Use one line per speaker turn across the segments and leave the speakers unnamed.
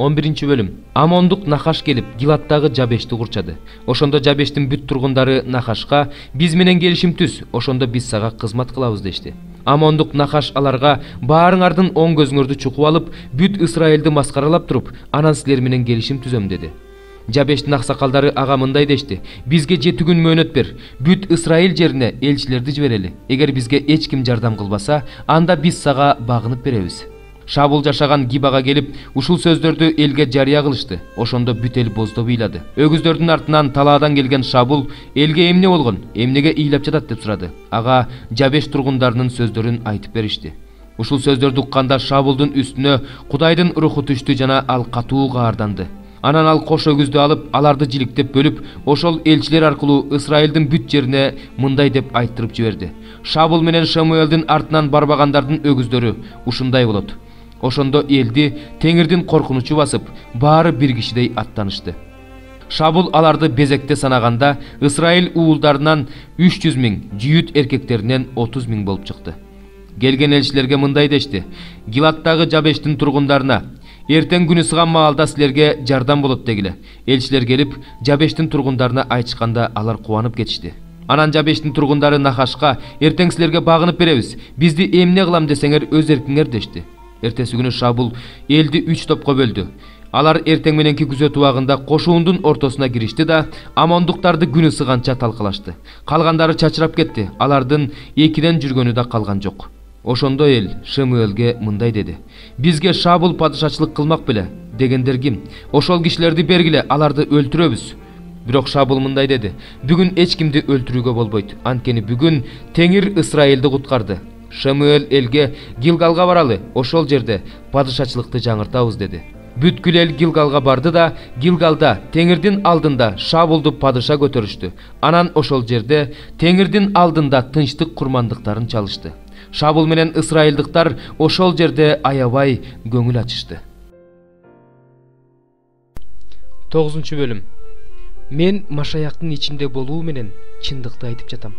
11 бөлүм. Амондук Нахаш келип Гилаттагы Жабешти курчады. Ошондо Жабештин бүт тургундары Нахашка: "Биз менен келишим түз, ошондо биз сага кызмат кылабыз" дешти. Амондук Нахаш аларга: "Баарыңардын оң көзүңөрдү чукуп алып, бүт Исраилди маскаралап туруп, анан силер менен келишим түзөм" деди. Жабештин аксакалдары ага мындай дешти: "Бизге 7 күн мөөнөт бер. Бүт Исраил жерине элчилерди жиберели. Эгер бизге эч ким жардам кылбаса, анда биз сага багынып беребиз." Шабул жашаган Гибага келип, ушул сөздөрдү элге жарыя кылышты. Ошондо бүт эл боздоп ыйлады. Өгүздөрдүн артынан талаадан келген Шабул элге эмне болгон, эмнеге ыйлап жатат деп сурады. Ага Жабеш тургундарынын сөздөрүн айтып беришти. Ушул сөздөрдү укканда Шабулдун үстүнө Кудайдын руху түштү жана ал катуу каарданды. Анан ал кош өгүздү алып, аларды жиликтеп бөлүп, ошол элчилер аркылуу Исраилдин бүт жерине мындай деп айттырып жиберди: "Шабул менен Шамуэлдин артынан барбагандардын өгүздөрү ушундай болот." Ошондо элди Теңирдин коркунучу басып, баары бир кишидей аттанышты. Шабул аларды безекте санаганда, Исраил уулдарынан 300 000, жүйүт эркектеринен 30 000 болуп чыкты. Келген элчилерге мындай дешти: "Гилаттагы Жабештин тургундарына: эртең күнү сыган маалда силерге жардам болот дегиле." Элчилер келип, Жабештин тургундарына айтышканда алар кубанып кетишти. Анан Жабештин тургундары Нахашка: "Эртең силерге багынып беребиз. Бизди эмне кылам десеңер өз эркиңер" дешти. Эртеси күнү Шабул элди 3 топко бөлдү. Алар эртең мененки күзөт убагында кошуундун ортосуна киришти да амондуктарды күнү сыганча талкалашты. Калгандары чачырап кетти. Алардын 2ден жүргөнү да калган жок. Ошондо эл Шамуэлге мындай деди: "Бизге Шабул падышачылык кылмак беле дегендер ким? Ошол кишилерди бергиле, аларды өлтүрөбүз." Бирок Шабул мындай деди: "Бүгүн эч кимди өлтүрүүгө болбойт. Анткени бүгүн Теңир Исраилди куткарды." Шамуэл элге: "Гилгалга баралы, ошол жерде падышачылыкты жаңыртабыз" деди. Бүткүл эл Гилгалга барды да Гилгалда Теңирдин алдында Шабулду падыша көтөрүштү. Анан ошол жерде Теңирдин алдында тынчтык курмандыктарын чалышты. Шабул менен ысрайылдыктар ошол жерде аябай көңүл ачышты. 9 бөлүм. Мен Машаяктын ичинде болуу менен чындыкты айтып жатам.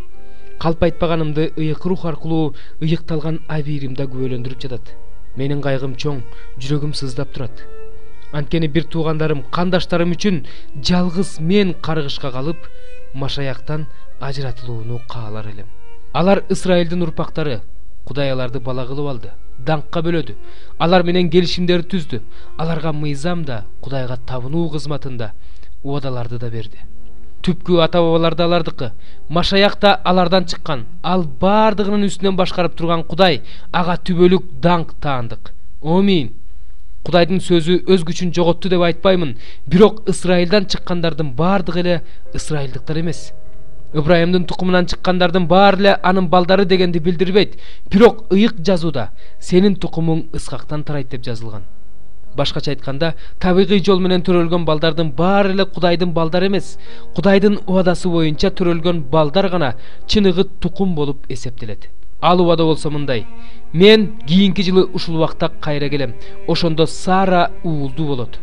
Калп айтпаганымды ыйык рух аркылуу ыйыкталган абийиримда күбөлөндүрүп жатат. Менин кайгым чоң, жүрөгүм сыздап турат. Анткени бир туугандарым, кандаштарым үчүн жалгыз мен каргышка калып, Машаяктан ажыратылууну каалар элем. Алар Исраилдин урпактары. Кудай аларды бала кылып алды, даңкка бөлөдү. Алар менен келишимдер түздү. Аларга мыйзам да, Кудайга табынуу кызматында убадаларды да берди. Түпкү ата-бабалар да алардыкы. Машаяк да алардан чыккан. Ал бардыгынын үстүнөн башкарып турган Кудай ага түбөлүк даңк таандык. Амин. Кудайдын сөзү өз күчүн жоготту деп айтпаймын, бирок Исраилдан чыккандардын бардыгы эле ысрайылдыктар эмес. Ибраимдин тукумунан чыккандардын баары эле анын балдары дегенди билдирбейт, бирок ыйык жазууда сенин тукумуң Исхактан тарайт деп жазылган. Башкача айтканда, табигый жол менен төрөлгөн балдардын баары эле Кудайдын балдары эмес, Кудайдын убадасы боюнча төрөлгөн балдар гана чыныгы тукум болуп эсептелет. Ал убада болсо мындай: мен кийинки жылы ушул убакта кайра келем. Ошондо Сара уулду болот.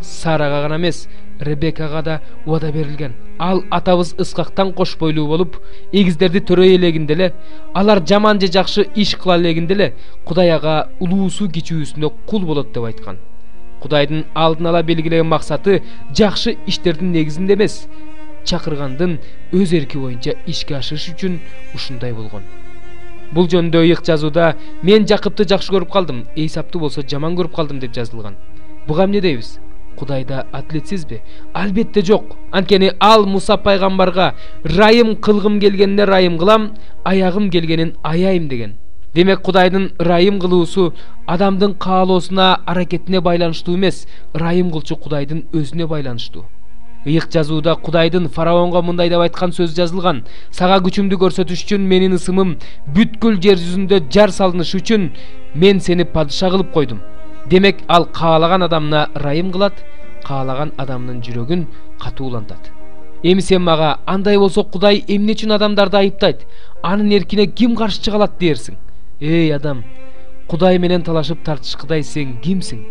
Сарага гана эмес, Ребекага да убада берилген. Ал атабыз Исхактан кош бойлуу болуп, эгиздерди төрөй элегинде эле, алар жаман же жакшы иш кыла элегинде эле Кудай ага улуусу кичүүсүнө кул болот деп айткан. Кудайдын алдын ала белгилеген максаты жакшы иштердин негизинде эмес, чакыргандын өз эрки боюнча ишке ашырыш үчүн ушундай болгон. Бул жөнүндө ыйык жазууда мен Жакыпты жакшы көрүп калдым, Эйсапты болсо жаман көрүп калдым деп жазылган. Буга эмне дейбиз? Кудайда адилетсизби? Албетте жок. Анткени ал Муса пайгамбарга райым кылгым келгенине райым кылам, аягым келгенин аяйм деген. Демек Кудайдын райым кылуусу адамдын каалоосуна, аракетине байланыштуу эмес, райым кылчу Кудайдын өзүнө байланыштуу. Ыйык жазууда Кудайдын фараонго мындай деп айткан сөз жазылган: "Сага күчүмдү көрсөтүш үчүн менин ысымым бүткүл жер жүзүндө жар салынышы үчүн мен сени падыша кылып койдум." Демек ал каалаган адамына райым кылат, каалаган адамдын жүрөгүн катуулантат. Эми сен мага: "Андай болсо Кудай эмне үчүн адамдарды айыптайт? Анын эркине ким каршы чыга алат?" дерсиң. Эй адам, Кудай менен талашып тартышкыдай сен кимсиң?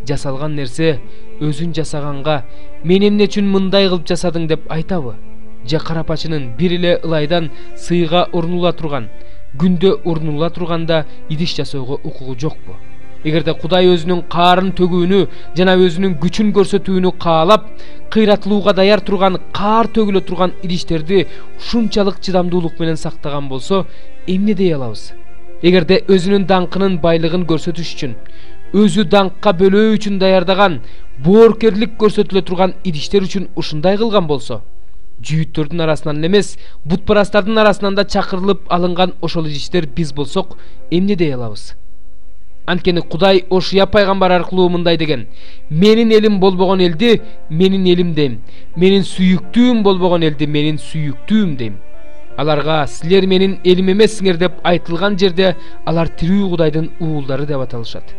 Жасалган нерсе өзүн жасаганга "Мен эмне үчүн мындай кылып жасадың" деп айтабы? Же карапачынын бир эле ылайдан сыйга урнула турган, күндө урнула турганда идиш жасоого укугу жокпу? Эгерде Кудай өзүнүн каарын төгүүнү жана өзүнүн күчүн көрсөтүүнү каалап, кыйратылууга даяр турган, каар төгүлө турган идиштерди ушунчалык чыдамдуулук менен сактаган болсо, эмне дей алабыз? Эгерде өзүнүн даңкынын байлыгын көрсөтүш үчүн, өзү даңкка бөлөө үчүн даярдаган, боорукерлик көрсөтүлө турган идиштер үчүн ушундай кылган болсо, жүйүттөрдүн арасынан эмес, бутпарастардын арасынан да чакырылып алынган ошол идиштер биз болсок, эмне дей алабыз? Анткени Кудай Ошуя пайгамбар аркылуу мындай деген: менин элим болбогон элди менин элим дейм, менин сүйүктүүм болбогон элди менин сүйүктүүм дейм. Аларга силер менин элим эмессиңер деп айтылган жерде алар тирүү Кудайдын уулдары деп аталышат.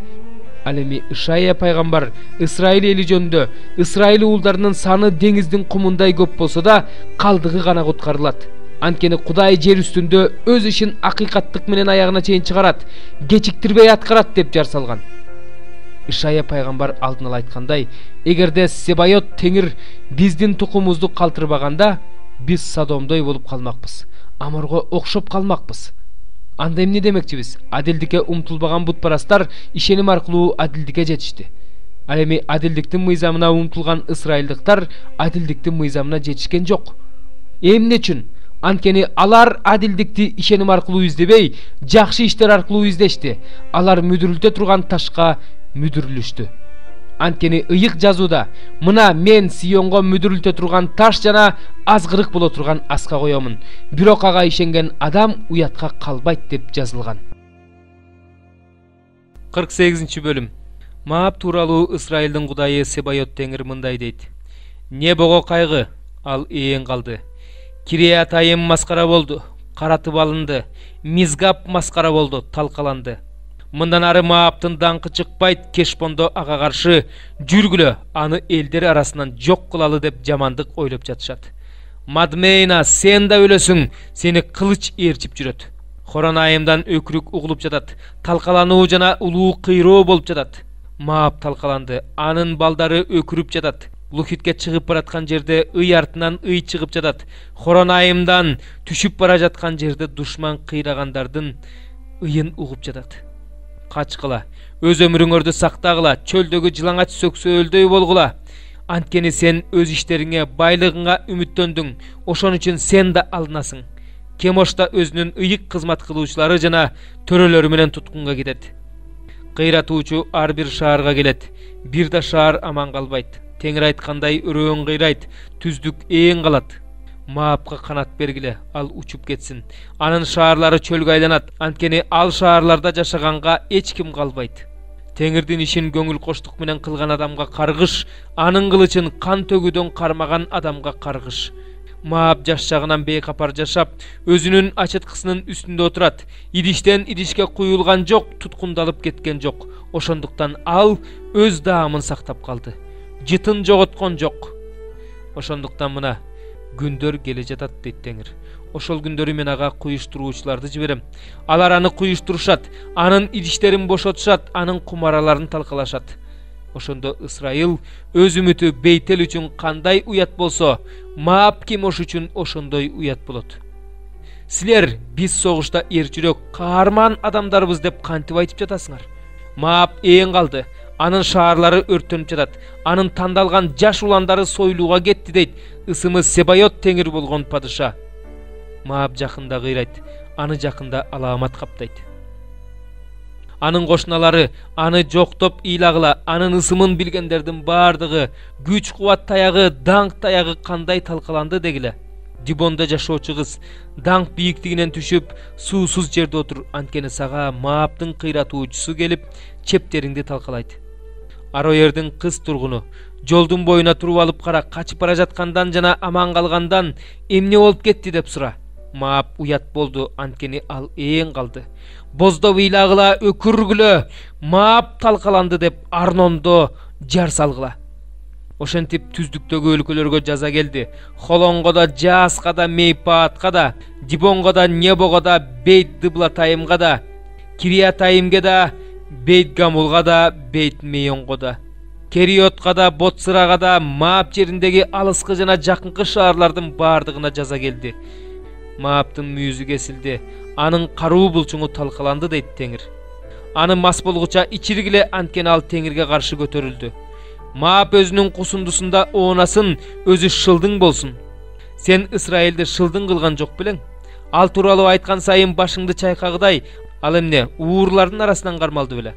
Ал эми Ишая пайгамбар Исраил эли жөнүндө: Исраил уулдарынын саны деңиздин кумундай көп болсо да, калдыгы гана куткарылат. Анткени Кудай жер үстүндө өз ишин акыйкаттык менен аягына чейин чыгарат, кечиктирбей аткарат деп жар салган. Ишая пайгамбар алдын ала айткандай, эгерде Себайот Теңир биздин тукумубузду калтырбаганда, биз Содомдой болуп калмакпыз, Аморго окшоп калмакпыз. Анда эмне демекчибиз? Адилдикке умтулбаган бутпарастар ишеним аркылуу адилдикке жетишти. Ал эми адилдиктин мыйзамына умтулган ысрайылдыктар адилдиктин мыйзамына жетишкен жок. Эмне үчүн? Анткени алар адилдикти ишеним аркылуу издебей, жакшы иштер аркылуу издешти. Алар мүдүрүлтө турган ташка мүдүрүлүштү. Анткени ыйык жазууда: мына мен Сионго мүдүрүлтө турган таш жана азгырык боло турган аска коёмун. Бирок ага ишенген адам уятка калбайт деп жазылган. 48-бөлүм. Маап тууралуу Исраилдин Кудайы Себайот Теңир мындай дейт: Небого кайгы, ал ээн калды. Кириятайым маскара болду, каратып алынды. Мизгап маскара болду, талкаланды. Мындан ары Мааптын даңкы чыкпайт, Кешбондо ага каршы жүргүлө, аны элдер арасынан жок кылалы деп жамандык ойлоп жатышат. Мадмейна, сен да өлөсүң, сени кылыч ээрчип жүрөт. Хоронайымдан өкүрүк угулуп жатат, талкалануу жана улуу кыйроо болуп жатат. Маап талкаланды, анын балдары өкүрүп жатат. Лухитке чыгып бараткан жерде ый артынан ый чыгып жатат. Хоронайымдан түшүп бара жаткан жерде душман кыйрагандардын ыйын угуп жатат. Качкыла, өз өмүрүңөрдү сактагыла, чөлдөгү жылаңач сөксөөлдөй болгула. Анткени сен өз иштериңе, байлыгыңа үмүттөндүң, ошон үчүн сен да алынасың. Кемошта өзүнүн ыйык кызмат кылуучулары жана төрөлөрү менен туткунга кетет. Кыйратуучу ар бир шаарга келет, бир да шаар аман калбайт. Теңир айткандай өрөөң кыйрайт, түздүк ээн калат. Маапка канат бергиле, ал учуп кетсин. Анын шаарлары чөлгө айланат, анткени ал шаарларда жашаганга эч ким калбайт. Теңирдин ишин көңүл коштук менен кылган адамга каргыш, анын кылычын кан төгүүдөн кармаган адамга каргыш. Маап жаш чагынан бейкапар жашап, өзүнүн ачыткысынын үстүндө отурат. Идиштен идишке куюлган жок, туткундалып кеткен жок. Ошондуктан ал өз даамын сактап калды. Жытын жоготкон жок. Ошондуктан мына күндөр келе жатат дейт Теңир. Ошол күндөрү мен ага куюштуруучуларды жиберем. Алар аны куюштурушат, анын идиштерин бошотушат, анын кумараларын талкалашат. Ошондо Исраил өз үмүтү Бейтел үчүн кандай уят болсо, Маап Кемош үчүн ошондой уят болот. Силер биз согушта эр жүрөк, каарман адамдарбыз деп кантип айтып жатасыңар? Маап ээн калды. Анын шаарлары өрттөнүп жатат. Анын тандалган жаш уландары сойлууга кетти дейт ысымы Себайот Теңир болгон падыша. Маап жакында кыйрайт, аны жакында алаамат каптайт. Анын кошуналары аны жоктоп ыйлагыла, анын ысымын билгендердин бардыгы күч кубат таягы, даңк таягы кандай талкаланды дегиле. Дибонда жашоочу кыз даңк бийиктигинен түшүп, суусуз жерде отур, анткени сага Мааптын кыйратуучусу келип, чептериңди талкалайт. Ароердин кыз тургуну жолдун боюна туруп алып кара, качып бара жаткандан жана аман калгандан эмне болуп кетти деп сура. Маап уят болду, анткени ал ээн калды. Боздоп ыйлагыла, өкүргүлө, Маап талкаланды деп Арнондо жар салгыла. Ошентип түздүктөгү өлкөлөргө жаза келди. Холонго да, Жааска да, Мейпаатка да, Дибонго да, Небого да, Бейт Дыблатайымга да, Кириятайымге да, Бейт Гамулга да, Бейт Мейонго да, Кериотка да, Ботсырага да, Маап жериндеги алыскы жана жакынкы шаарлардын бардыгына жаза келди. Мааптын мүйүзү кесилди, анын каруу булчуңу талкаланды дейт Теңир. Аны мас болгуча ичиргиле анткени ал теңирге каршы көтөрүлдү. Маап өзүнүн кусундусунда оонасын, өзү шылдың болсун. Сен Исраилди шылдың кылган жок белең? Ал тууралуу айткан сайын башыңды чайкагыдай, ал эмне уурлардын арасынан кармалды беле?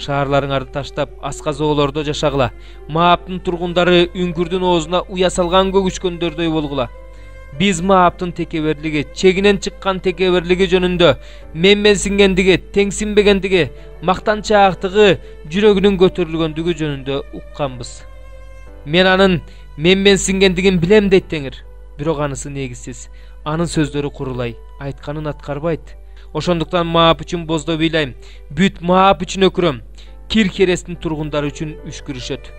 Шаарларыңарды таштап, асказоолордо жашагыла. Мааптын тургундары үңкүрдүн оозуна уя салган көгүчкөндөрдөй болгула. Биз Мааптын текеберлиги, чегинен чыккан текеберлиги жөнүндө, менменсингендиги, теңсинбегендиги, мактанчаактыгы, жүрөгүнүн көтөрүлгөндүгү жөнүндө укканбыз. Мен анын менменсингендигин билем дейт Теңир. Бирок анысы негизсиз. Анын сөздөрү курулай, айтканын аткарбайт. Ошондуктан Маап үчүн боздо бийлайм. Бүт Маап үчүн өкүрөм. Кир-Херестин тургундары үчүн үшкүрүшөт.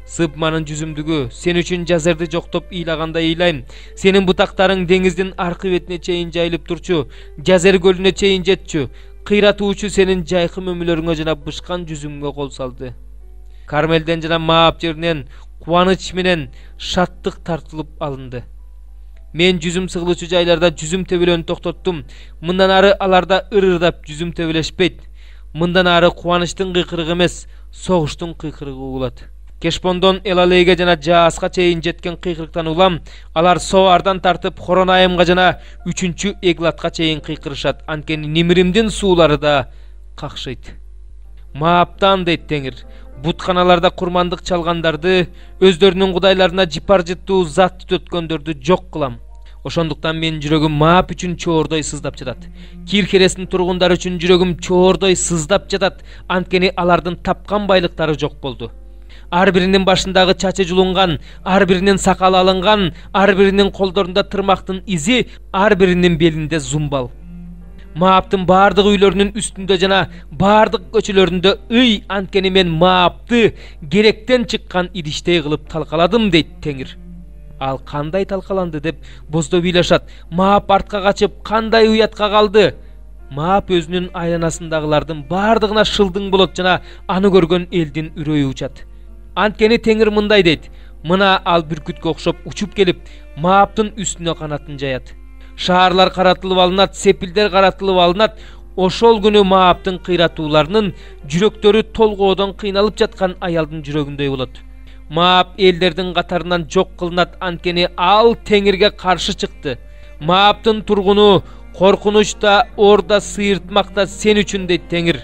Сыбманын жүзүмдүгү сен үчүн жазерди жоктоп ыйлагандай ыйлайм. Сенин бутактарың деңиздин аркы бетине чейин жайылып турчу, жазер көлүнө чейин жетчү. Кыйратуучу сенин жайкы өмүлөрүңө жана бышкан жүзүңгө кол салды. Кармелден жана Маап жеринен кубаныч менен шаттык тартылып алынды. Мен жүзүм сыгылуучу жайларда жүзүм тебелөөнү токтоттум. Мындан ары аларда ырырдап жүзүм тебелешпейт. Мындан ары кубанычтын кыйкырыгы эмес, согуштун кыйкырыгы угулат. Кешпондон Элалейге жана Жааска чейин жеткен кыйкырыктан улам, алар Соардан тартып Хоронайымга жана 3-чү Эглатка чейин кыйкырышат. Анткени Нимиримдин суулары да какшыйт. Мааптан дейт Теңир, бутканаларда курмандык чалгандарды, өздөрүнүн кудайларына жипар жыттуу зат түтөткөндөрдү жок кылам. Ошондуктан мен жүрөгүм Маап үчүн чоордой сыздап жатат. Кир-Херестин тургундары үчүн жүрөгүм чоордой сыздап жатат, анткени алардын тапкан байлыктары жок болду. Ар биринин башындагы чачы жулунган, ар биринин сакалы алынган, ар биринин колдорунда тырмактын изи, ар биринин белинде зумбал. Мааптын бардык үйлөрүнүн үстүндө жана бардык көчөлөрүндө ый, анткени мен Маапты керектен чыккан идиштей кылып талкаладым дейт Теңир. Ал кандай талкаланды деп боздо бийлашат. Маап артка качып кандай уятка калды? Маап өзүнүн айланасындагылардын бардыгына шылдың болот жана аны көргөн элдин үрөйү учат. Анткени Теңир мындай дейт: мына ал бүркүткө окшоп учуп келип, Мааптын үстүнө канатын жаят. Шаарлар каратылып алынат, сепилдер каратылып алынат. Ошол күнү Мааптын кыйратууларынын жүрөктөрү толгоодон кыйналып жаткан аялдын жүрөгүндөй болот. Маап элдердин катарынан жок кылынат, анткени ал Теңирге каршы чыкты. Мааптын тургуну коркунучта, орда сыйыртмакта сен үчүн дейт Теңир.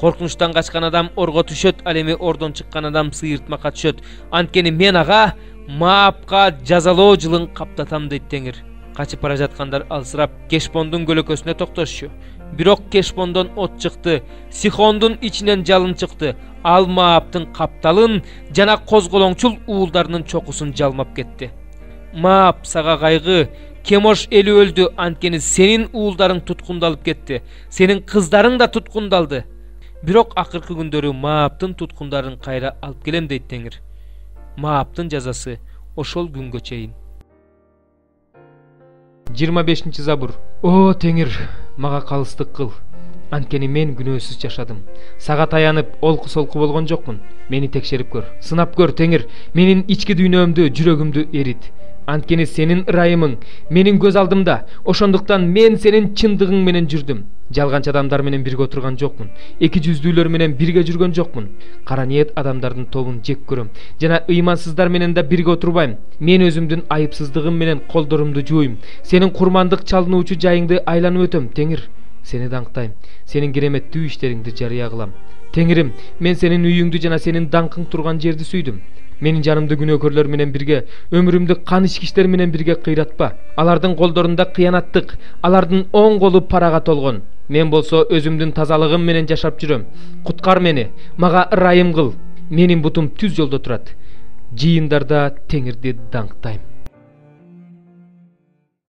Коркунучтан качкан адам орго түшөт, ал эми ордон чыккан адам сыйыртмакка түшөт. Анткени мен ага Маапка жазалоо жылын каптатам дейт Теңир. Качып бара жаткандар алсырап Кешпондун көлөкөсүнө токтошчу. Бирок Кешпондон от чыкты, Сихондун ичинен жалын чыкты. Ал Мааптын капталын жана козголоңчул уулдарынын чокусун жалмап кетти. Маап, сага кайгы, Кемош эли өлдү, анткени сенин уулдарың туткундалып кетти. Сенин кыздарың да туткундалды. Бирок акыркы күндөрү Мааптын туткундарын кайра алып келем дейт Теңир. Мааптын жазасы ошол күнгө чейин. 25-чи забур. О Теңир, мага калыстык кыл. Анткени мен күнөөсүз жашадым. Сага таянып, олку-солку болгон жокмун. Мени текшерип көр, сынап көр Теңир. Менин ички дүйнөмдү, жүрөгүмдү эрит. Анткени сенин ырайымың менин көз алдымда. Ошондуктан мен сенин чындыгың менен жүрдүм. Жалганчы адамдар менен бирге отурган жокмун. Эки жүздүүлөр менен бирге жүргөн жокмун. Кара ниет адамдардын тобун жек көрөм. Жана ыймансыздар менен да бирге отурбайм. Мен өзүмдүн айыпсыздыгым менен колдорумду жууйм. Сенин курмандык чалынуучу жайыңды айланып өтөм, Теңир. Сени даңктайм. Сенин кереметтүү иштериңди жарыя кылам. Теңирим, мен сенин үйүңдү жана сенин даңкың турган жерди сүйдүм. Менин жанымды күнөөкөрлөр менен бирге, өмүрүмдү кан ичкичтер менен бирге кыйратпа. Алардын колдорунда кыянаттык, алардын оң колу парага толгон. Мен болсо өзүмдүн тазалыгым менен жашап жүрөм. Куткар мени, мага ырайым кыл. Менин бутум түз жолдо турат. Жыйындарда Теңирди даңктайм.